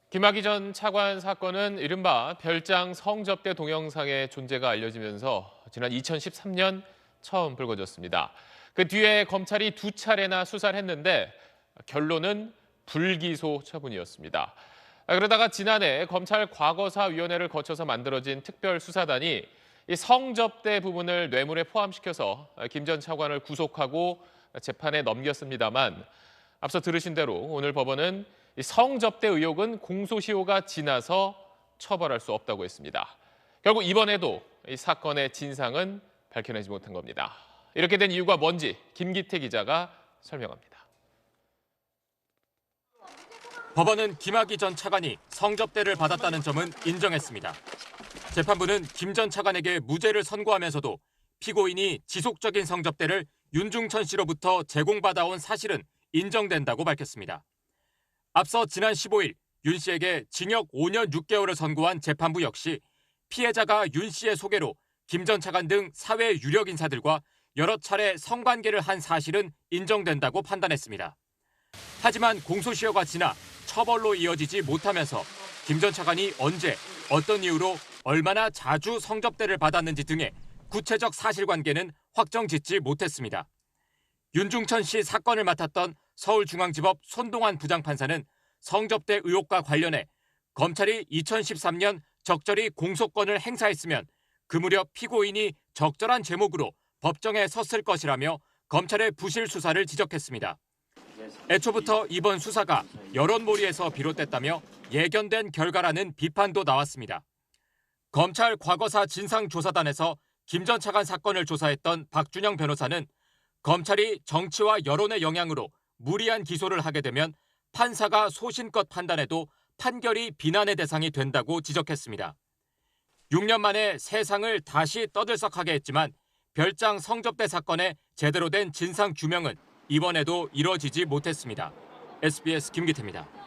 김학의 전 차관 사건은 이른바 별장 성접대 동영상의 존재가 알려지면서 지난 2013년 처음 불거졌습니다. 그 뒤에 검찰이 2차례나 수사를 했는데 결론은 불기소 처분이었습니다. 그러다가 지난해 검찰 과거사위원회를 거쳐서 만들어진 특별수사단이 이 성접대 부분을 뇌물에 포함시켜서 김 전 차관을 구속하고 재판에 넘겼습니다만 앞서 들으신 대로 오늘 법원은 이 성접대 의혹은 공소시효가 지나서 처벌할 수 없다고 했습니다. 결국 이번에도 이 사건의 진상은 밝혀내지 못한 겁니다. 이렇게 된 이유가 뭔지 김기태 기자가 설명합니다. 법원은 김학의 전 차관이 성접대를 받았다는 점은 인정했습니다. 재판부는 김 전 차관에게 무죄를 선고하면서도 피고인이 지속적인 성접대를 윤중천 씨로부터 제공받아온 사실은 인정된다고 밝혔습니다. 앞서 지난 15일 윤 씨에게 징역 5년 6개월을 선고한 재판부 역시 피해자가 윤 씨의 소개로 김 전 차관 등 사회 유력 인사들과 여러 차례 성관계를 한 사실은 인정된다고 판단했습니다. 하지만 공소시효가 지나 처벌로 이어지지 못하면서 김 전 차관이 언제, 어떤 이유로 얼마나 자주 성접대를 받았는지 등의 구체적 사실관계는 확정짓지 못했습니다. 윤중천 씨 사건을 맡았던 서울중앙지법 손동환 부장판사는 성접대 의혹과 관련해 검찰이 2013년 적절히 공소권을 행사했으면 그 무렵 피고인이 적절한 제목으로 법정에 섰을 것이라며 검찰의 부실 수사를 지적했습니다. 애초부터 이번 수사가 여론몰이에서 비롯됐다며 예견된 결과라는 비판도 나왔습니다. 검찰 과거사 진상조사단에서 김 전 차관 사건을 조사했던 박준영 변호사는 검찰이 정치와 여론의 영향으로 무리한 기소를 하게 되면 판사가 소신껏 판단해도 판결이 비난의 대상이 된다고 지적했습니다. 6년 만에 세상을 다시 떠들썩하게 했지만 별장 성접대 사건의 제대로 된 진상 규명은 이번에도 이뤄지지 못했습니다. SBS 김기태입니다.